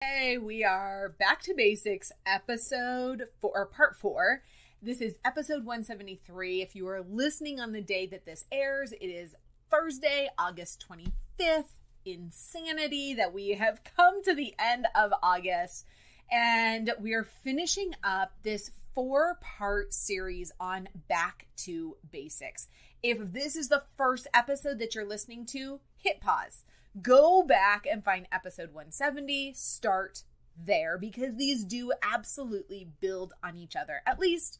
Hey, we are back to basics, episode 4, or part 4. This is episode 173. If you are listening on the day that this airs, it is Thursday, August 25th. Insanity that we have come to the end of August, and we are finishing up this 4-part series on back to basics. If this is the first episode that you're listening to, hit pause. Go back and find episode 170, start there, because these do absolutely build on each other. At least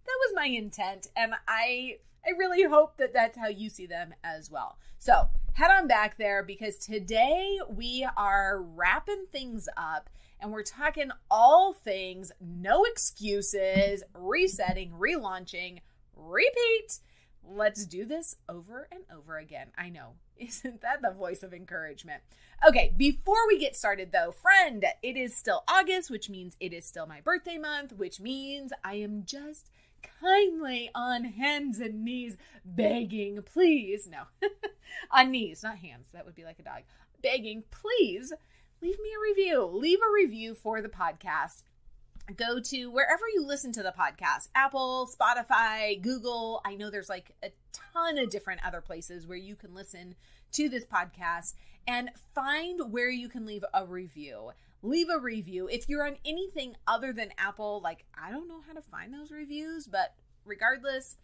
that was my intent, and I really hope that that's how you see them as well. So head on back there, because today we are wrapping things up, and we're talking all things no excuses, resetting, relaunching, repeat. Let's do this over and over again. I know. Isn't that the voice of encouragement? Okay, before we get started though, friend, it is still August, which means it is still my birthday month, which means I am just kindly on hands and knees begging, please, no, on knees, not hands, that would be like a dog, begging, please leave me a review. Leave a review for the podcast. Go to wherever you listen to the podcast, Apple, Spotify, Google. I know there's like a ton of different other places where you can listen to this podcast, and find where you can leave a review. Leave a review. If you're on anything other than Apple, like I don't know how to find those reviews, but regardless,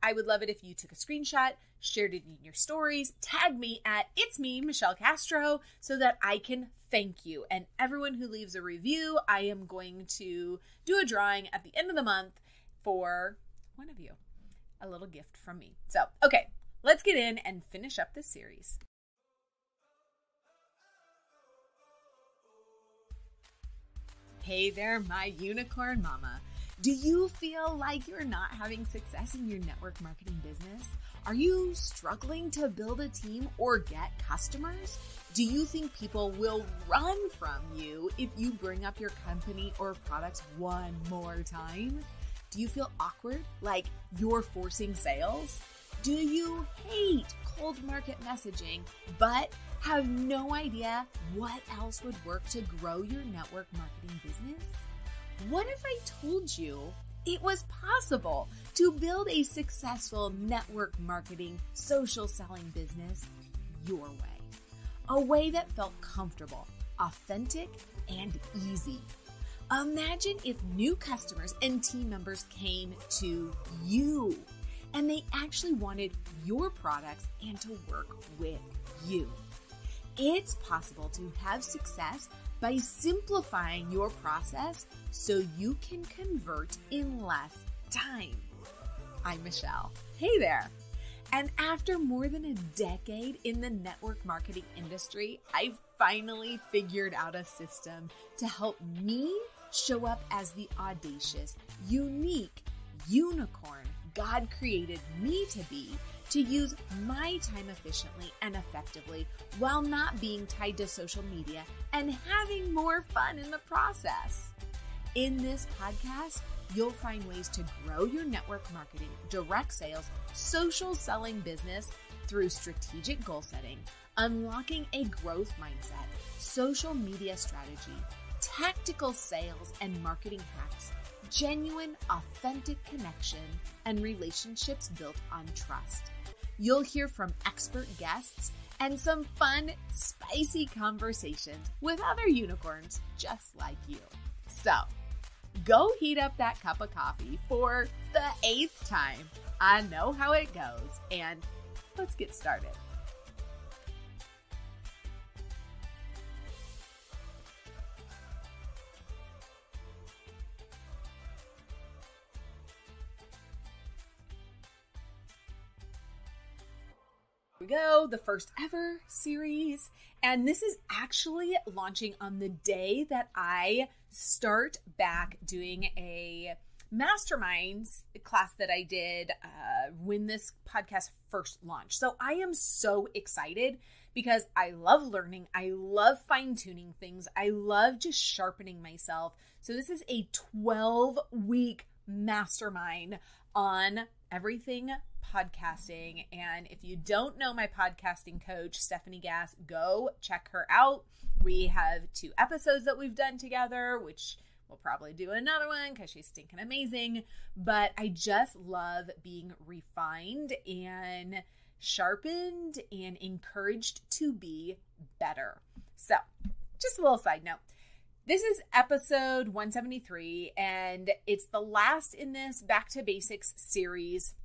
I would love it if you took a screenshot, shared it in your stories, tag me at It's Me, Michelle Castro, so that I can thank you. And everyone who leaves a review, I am going to do a drawing at the end of the month for one of you. A little gift from me. So, okay, let's get in and finish up this series. Hey there, my unicorn mama. Do you feel like you're not having success in your network marketing business? Are you struggling to build a team or get customers? Do you think people will run from you if you bring up your company or products one more time? Do you feel awkward, like you're forcing sales? Do you hate cold market messaging, but have no idea what else would work to grow your network marketing business? What if I told you it was possible to build a successful network marketing, social selling business your way? A way that felt comfortable, authentic, and easy. Imagine if new customers and team members came to you and they actually wanted your products and to work with you. It's possible to have success by simplifying your process so you can convert in less time. I'm Michelle. Hey there. And after more than a decade in the network marketing industry, I've finally figured out a system to help me show up as the audacious, unique unicorn God created me to be, to use my time efficiently and effectively while not being tied to social media and having more fun in the process. In this podcast, you'll find ways to grow your network marketing, direct sales, social selling business through strategic goal setting, unlocking a growth mindset, social media strategy, tactical sales and marketing hacks, genuine, authentic connection, and relationships built on trust. You'll hear from expert guests and some fun, spicy conversations with other unicorns just like you. So, go heat up that cup of coffee for the 8th time. I know how it goes, and let's get started. we go, the first ever series. And this is actually launching on the day that I start back doing a masterminds class that I did when this podcast first launched. So I am so excited because I love learning. I love fine-tuning things. I love just sharpening myself. So this is a 12-week mastermind on everything podcasting. And if you don't know my podcasting coach, Stephanie Gass, go check her out. We have 2 episodes that we've done together, which we'll probably do another one because she's stinking amazing. But I just love being refined and sharpened and encouraged to be better. So just a little side note. This is episode 173, and it's the last in this Back to Basics series.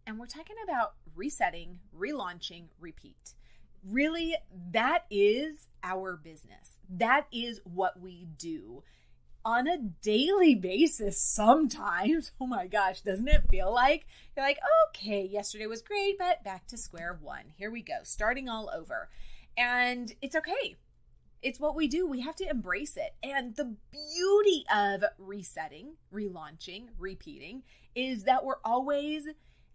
And we're talking about resetting, relaunching, repeat. Really, that is our business. That is what we do on a daily basis sometimes. Oh my gosh, doesn't it feel like? You're like, okay, yesterday was great, but back to square one. Here we go, starting all over. And it's okay. It's what we do. We have to embrace it. And the beauty of resetting, relaunching, repeating is that we're always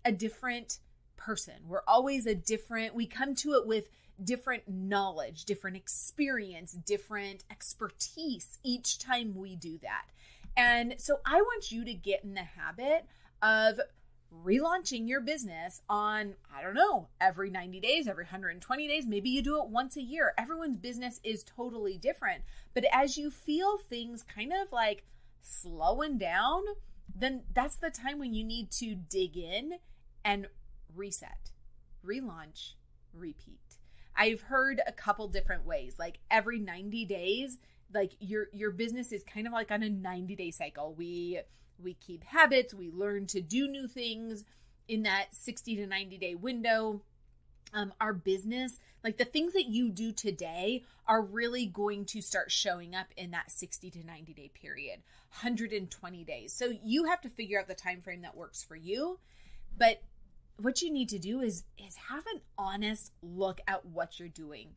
a different person. We're always we come to it with different knowledge, different experience, different expertise each time we do that. And so I want you to get in the habit of relaunching your business on, I don't know, every 90 days, every 120 days. Maybe you do it once a year. Everyone's business is totally different. But as you feel things kind of like slowing down, then that's the time when you need to dig in and reset, relaunch, repeat. I've heard a couple different ways, like every 90 days, like your business is kind of like on a 90-day cycle. We keep habits, we learn to do new things in that 60 to 90-day window. Our business, like the things that you do today are really going to start showing up in that 60 to 90-day period, 120 days. So you have to figure out the time frame that works for you. But what you need to do is have an honest look at what you're doing.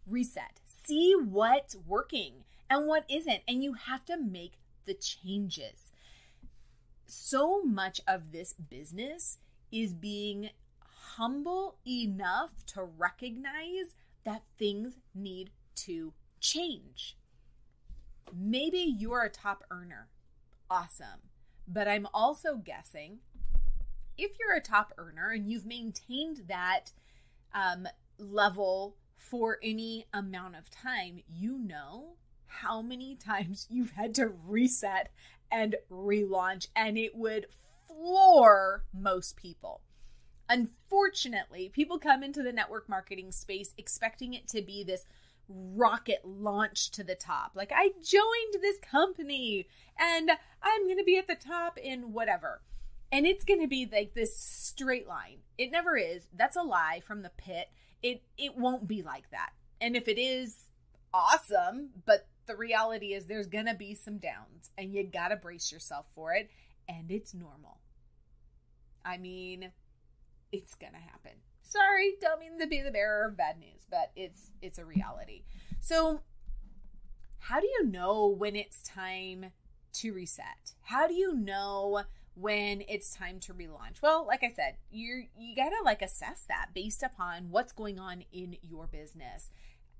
Reset. See what's working and what isn't. And you have to make the changes. So much of this business is being humble enough to recognize that things need to change. Maybe you're a top earner. Awesome. But I'm also guessing if you're a top earner and you've maintained that level for any amount of time, you know how many times you've had to reset and relaunch, and it would floor most people. Unfortunately, people come into the network marketing space expecting it to be this rocket launch to the top. Like, I joined this company and I'm going to be at the top in whatever. And it's going to be like this straight line. It never is. That's a lie from the pit. It won't be like that. And if it is, awesome. But the reality is there's going to be some downs and you got to brace yourself for it. And it's normal. I mean, it's going to happen. Sorry, don't mean to be the bearer of bad news, but it's a reality. So how do you know when it's time to reset? How do you know when it's time to relaunch? Well, like I said, you gotta assess that based upon what's going on in your business.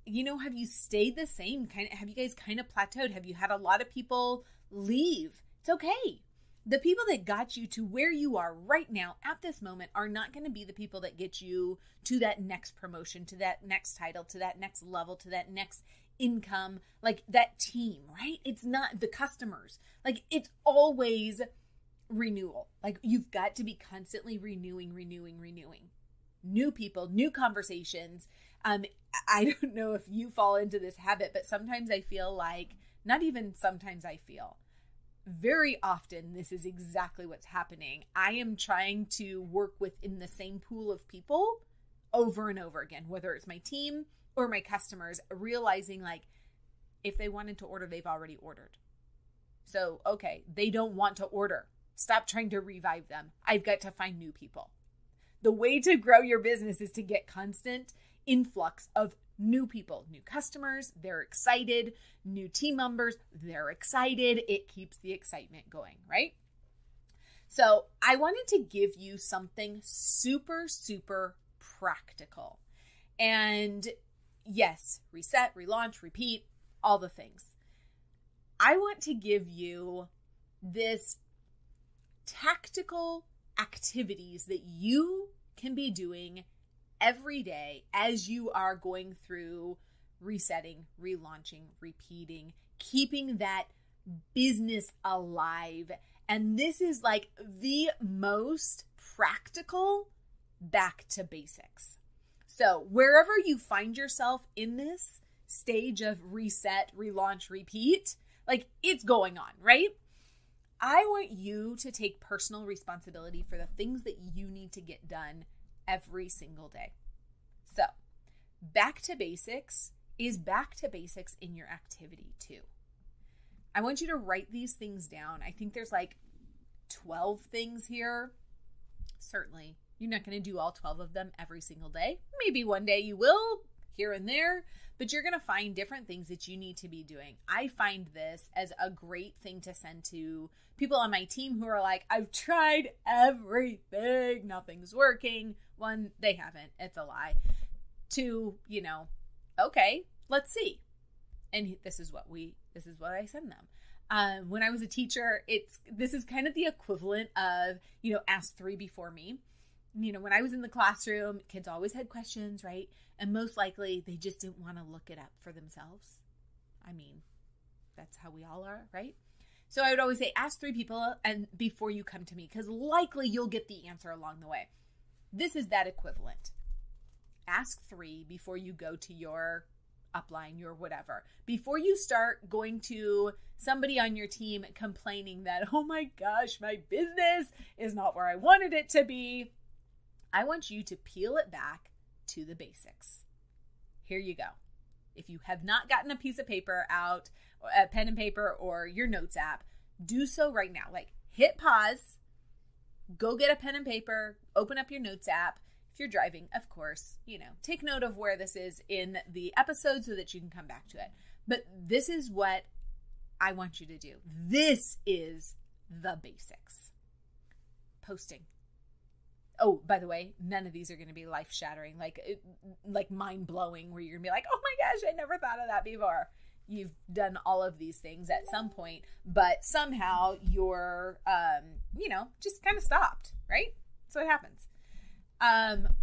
You know, have you stayed the same? Have you guys kind of plateaued? Have you had a lot of people leave? It's okay. The people that got you to where you are right now at this moment are not going to be the people that get you to that next promotion, to that next title, to that next level, to that next income, like that team, right? It's not the customers. Like, it's always renewal. Like, you've got to be constantly renewing. New people, new conversations. I don't know if you fall into this habit, but sometimes I feel like, not even sometimes I feel, very often this is exactly what's happening. I am trying to work within the same pool of people over and over again, whether it's my team or my customers, realizing like if they wanted to order, they've already ordered. So, okay, they don't want to order. Stop trying to revive them. I've got to find new people. The way to grow your business is to get constant influx of new people, new customers. They're excited. New team members, they're excited. It keeps the excitement going, right? So I wanted to give you something super, super practical. And yes, reset, relaunch, repeat, all the things. I want to give you this tactical activities that you can be doing every day as you are going through resetting, relaunching, repeating, keeping that business alive. And this is like the most practical back to basics. So wherever you find yourself in this stage of reset, relaunch, repeat, like it's going on, right? I want you to take personal responsibility for the things that you need to get done every single day. So back to basics is back to basics in your activity too. I want you to write these things down. I think there's like 12 things here. Certainly, you're not going to do all 12 of them every single day. Maybe one day you will, here and there, but you're going to find different things that you need to be doing. I find this as a great thing to send to people on my team who are like, I've tried everything, nothing's working. One, they haven't. It's a lie. Two, okay, let's see. And this is what I send them. When I was a teacher, this is kind of the equivalent of, ask 3 before me. When I was in the classroom, kids always had questions, right? And most likely they just didn't want to look it up for themselves. I mean, that's how we all are, right? So I would always say, ask 3 people and before you come to me, because likely you'll get the answer along the way. This is that equivalent. Ask 3 before you go to your upline, your whatever. Before you start going to somebody on your team complaining that, oh my gosh, my business is not where I wanted it to be, I want you to peel it back to the basics. Here you go. If you have not gotten a piece of paper out, a pen and paper, or your notes app, do so right now. Like, hit pause, go get a pen and paper, open up your notes app. If you're driving, of course, take note of where this is in the episode so that you can come back to it. But this is what I want you to do. This is the basics. Posting. Oh, by the way, none of these are going to be life-shattering, like mind-blowing, where you're going to be like, oh my gosh, I never thought of that before. You've done all of these things at some point, but somehow you're, just kind of stopped, right? That's what happens.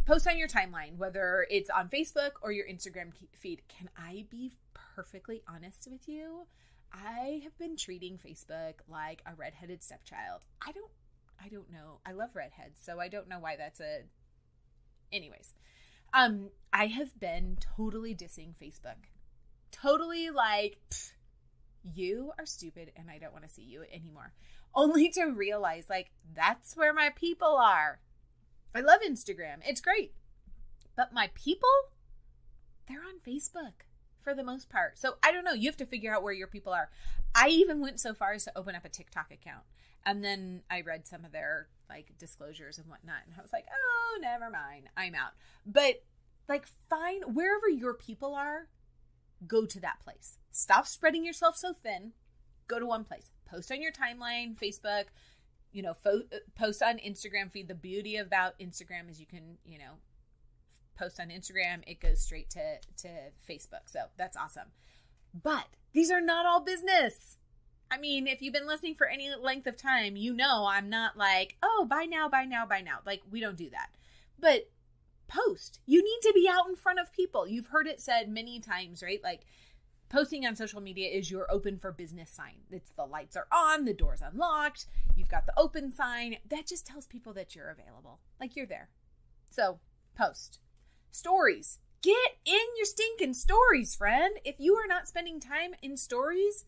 Post on your timeline, whether it's on Facebook or your Instagram feed. Can I be perfectly honest with you? I have been treating Facebook like a redheaded stepchild. I don't know. I love redheads, so I don't know why that's anyways. I have been totally dissing Facebook. Totally like, you are stupid and I don't want to see you anymore. Only to realize that's where my people are. I love Instagram. It's great. But my people, they're on Facebook for the most part. So I don't know. You have to figure out where your people are. I even went so far as to open up a TikTok account. And then I read some of their disclosures and whatnot. And I was like, oh, never mind. I'm out. But find wherever your people are, go to that place. Stop spreading yourself so thin. Go to one place. Post on your timeline, Facebook, post on Instagram feed. The beauty about Instagram is you can, post on Instagram. It goes straight to Facebook. So that's awesome. But these are not all business. I mean, if you've been listening for any length of time, I'm not like, oh, buy now. We don't do that. But post. You need to be out in front of people. You've heard it said many times, right? Posting on social media is your open for business sign. It's the lights are on, the door's unlocked, you've got the open sign. That just tells people that you're available. You're there. So post. Stories. Get in your stinking stories, friend. If you are not spending time in stories,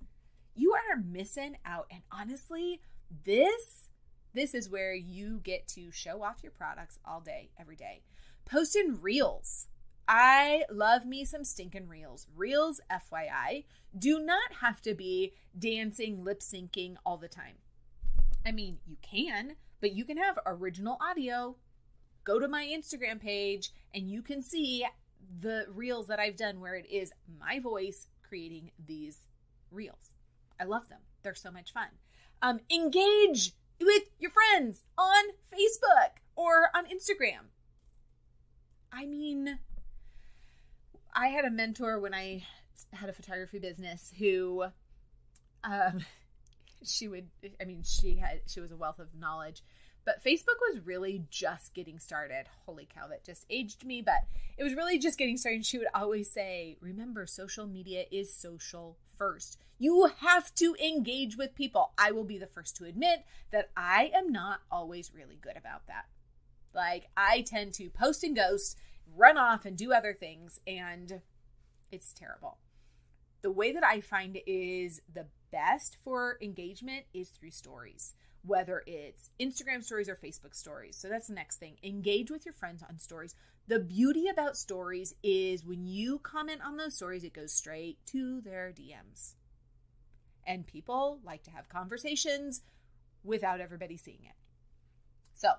you are missing out. And honestly, this is where you get to show off your products all day, every day. Post in reels. I love me some stinking reels. Reels, FYI, do not have to be dancing, lip syncing all the time. I mean, you can, but you can have original audio. Go to my Instagram page and you can see the reels that I've done where it is my voice creating these reels. I love them. They're so much fun. Engage with your friends on Facebook or on Instagram. I mean, I had a mentor when I had a photography business who, she was a wealth of knowledge, But Facebook was really just getting started. Holy cow, that just aged me, but it was really just getting started. And she would always say, remember, social media is social first. You have to engage with people. I will be the first to admit that I am not always really good about that. Like, I tend to post and ghost, run off and do other things, and it's terrible. The way that I find is the best for engagement is through stories, whether it's Instagram stories or Facebook stories. So that's the next thing. Engage with your friends on stories. The beauty about stories is when you comment on those stories, it goes straight to their DMs. And people like to have conversations without everybody seeing it. So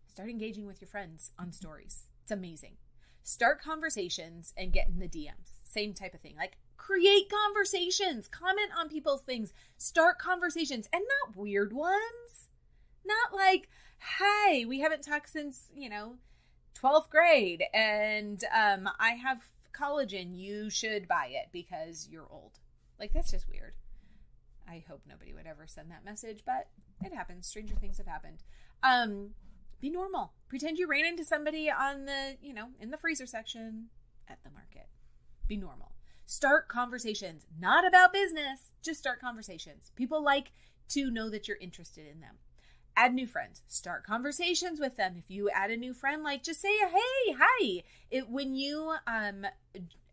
start engaging with your friends on stories. It's amazing. Start conversations and get in the DMs. Same type of thing. Like, create conversations. Comment on people's things. Start conversations. And not weird ones. Not like, hi, we haven't talked since, 12th grade. And I have collagen. You should buy it because you're old. Like, that's just weird. I hope nobody would ever send that message, but it happens. Stranger things have happened. Be normal. Pretend you ran into somebody on the, in the freezer section at the market. Be normal. Start conversations, not about business, just start conversations. People like to know that you're interested in them. Add new friends. Start conversations with them. If you add a new friend, like, just say, hey, hi. When you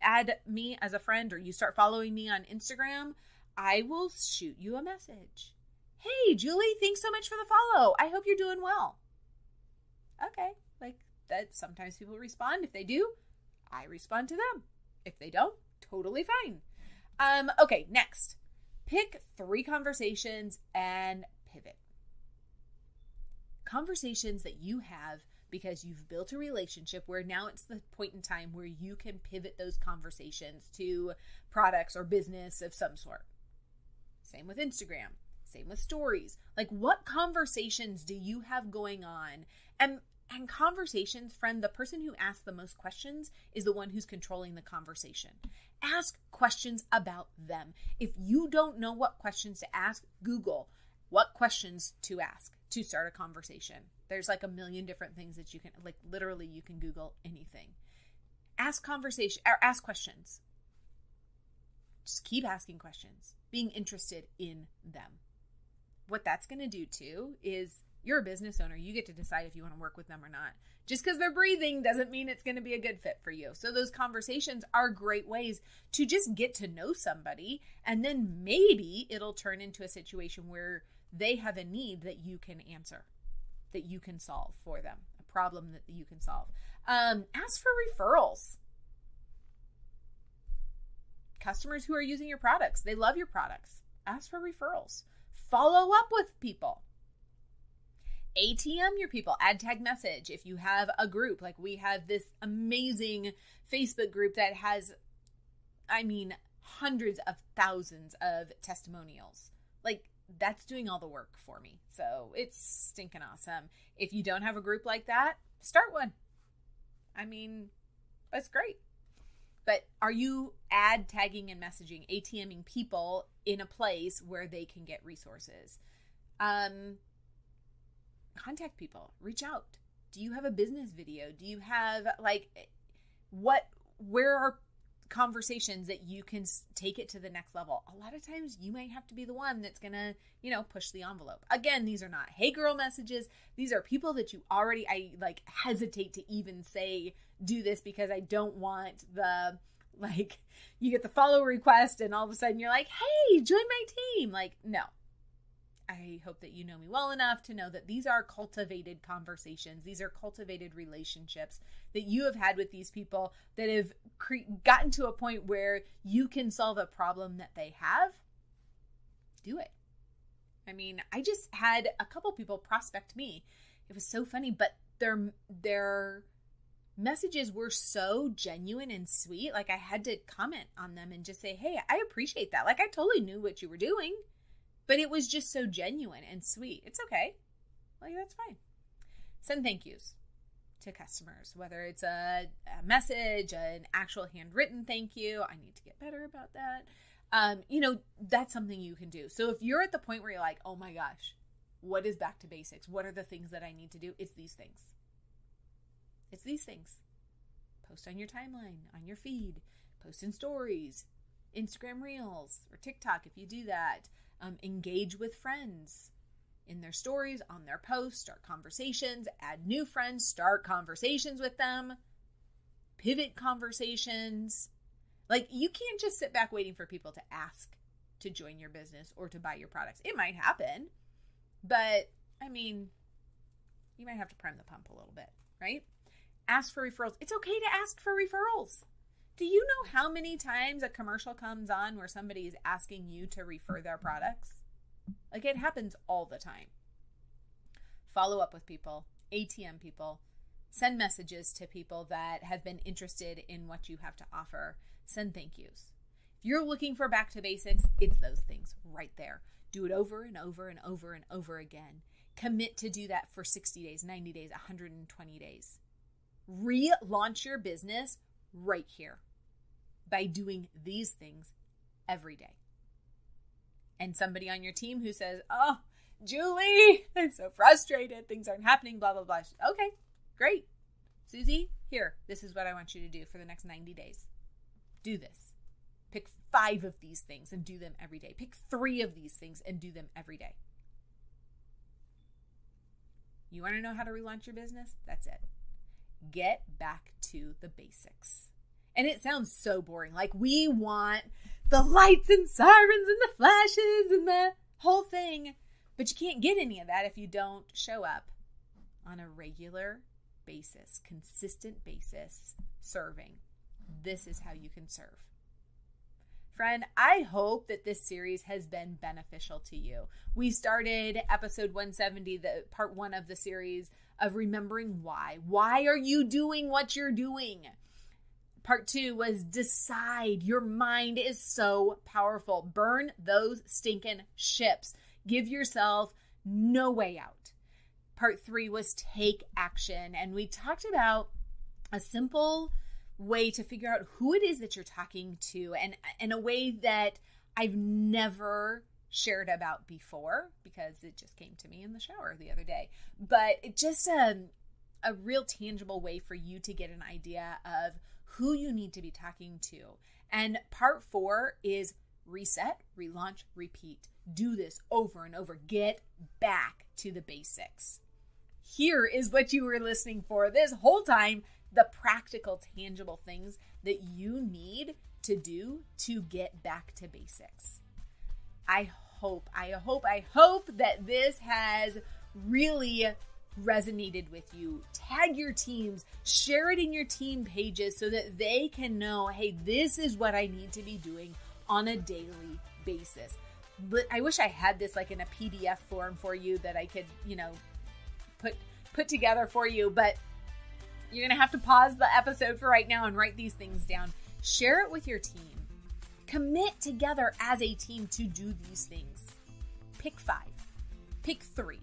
add me as a friend or you start following me on Instagram, I will shoot you a message. Hey, Julie, thanks so much for the follow. I hope you're doing well. Okay, like that. Sometimes people respond. If they do, I respond to them. If they don't, totally fine. Okay, next. Pick 3 conversations and pivot. Conversations that you have because you've built a relationship where now it's the point in time where you can pivot those conversations to products or business of some sort. Same with Instagram. Same with stories. Like, what conversations do you have going on? And conversations, friend, the person who asks the most questions is the one who's controlling the conversation. Ask questions about them. If you don't know what questions to ask, Google what questions to ask to start a conversation. There's like a million different things that you can, like, literally you can Google anything. Ask questions. Just keep asking questions, being interested in them. What that's going to do too is you're a business owner. You get to decide if you want to work with them or not. Just because they're breathing doesn't mean it's going to be a good fit for you. So those conversations are great ways to just get to know somebody. And then maybe it'll turn into a situation where they have a need that you can answer, that you can solve for them, a problem that you can solve. Ask for referrals. Customers who are using your products, they love your products. Ask for referrals. Follow up with people. ATM your people. Add tag message. If you have a group, like we have this amazing Facebook group that has, hundreds of thousands of testimonials. Like, that's doing all the work for me. So it's stinking awesome. If you don't have a group like that, start one. That's great. But are you ad tagging and messaging, ATMing people in a place where they can get resources? Contact people, reach out. Do you have a business video? Do you have where are conversations that you can take it to the next level? A lot of times you might have to be the one that's going to, push the envelope. Again, these are not, hey girl messages. These are people that you already, I hesitate to even say, do this because I don't want the, you get the follow request and all of a sudden you're like, hey, join my team. No. I hope that you know me well enough to know that these are cultivated conversations. These are cultivated relationships that you have had with these people that have gotten to a point where you can solve a problem that they have. Do it. I just had a couple people prospect me. It was so funny, but their messages were so genuine and sweet. I had to comment on them and just say, hey, I appreciate that. I totally knew what you were doing. But it was just so genuine and sweet. It's okay. That's fine. Send thank yous to customers, whether it's a message, an actual handwritten thank you. I need to get better about that. That's something you can do. So if you're at the point where you're like, oh my gosh, What is back to basics? What are the things that I need to do? It's these things. It's these things. Post on your timeline, on your feed, post in stories, Instagram Reels, or TikTok if you do that. Engage with friends in their stories, on their posts, start conversations, add new friends, start conversations with them, pivot conversations. Like, you can't just sit back waiting for people to ask to join your business or to buy your products. It might happen, but I mean, you might have to prime the pump a little bit, right? Ask for referrals. It's okay to ask for referrals. Do you know how many times a commercial comes on where somebody is asking you to refer their products? Like, it happens all the time. Follow up with people, ATM people, send messages to people that have been interested in what you have to offer. Send thank yous. If you're looking for back to basics, it's those things right there. Do it over and over and over and over again. Commit to do that for 60 days, 90 days, 120 days. Relaunch your business right here by doing these things every day. And somebody on your team who says, oh, Julie, I'm so frustrated. Things aren't happening, blah, blah, blah. Okay, great. Susie, here, this is what I want you to do for the next 90 days. Do this. Pick 5 of these things and do them every day. Pick 3 of these things and do them every day. You want to know how to relaunch your business? That's it. Get back to the basics. And it sounds so boring. Like, we want the lights and sirens and the flashes and the whole thing. But you can't get any of that if you don't show up on a regular basis, consistent basis, serving. This is how you can serve. Friend, I hope that this series has been beneficial to you. We started episode 170, the part 1 of the series of remembering why. Why are you doing what you're doing? Part 2 was decide. Your mind is so powerful. Burn those stinking ships. Give yourself no way out. Part 3 was take action. And we talked about a simple way to figure out who it is that you're talking to, and in a way that I've never shared about before because it just came to me in the shower the other day. But it's just a real tangible way for you to get an idea of who you need to be talking to. And part 4 is reset, relaunch, repeat. Do this over and over. Get back to the basics. Here is what you were listening for this whole time. The practical, tangible things that you need to do to get back to basics. I hope that this has really resonated with you. Tag your teams, share it in your team pages so that they can know, hey, this is what I need to be doing on a daily basis. But I wish I had this like in a PDF form for you that I could, put together for you, but you're going to have to pause the episode for right now and write these things down. Share it with your team. Commit together as a team to do these things. Pick 5. Pick 3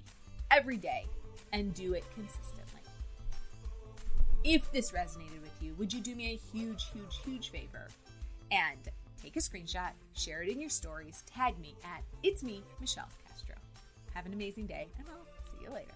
every day and do it consistently. If this resonated with you, would you do me a huge, huge, huge favor? And take a screenshot, share it in your stories, tag me at It's Me, Michelle Castro. Have an amazing day, and I'll see you later.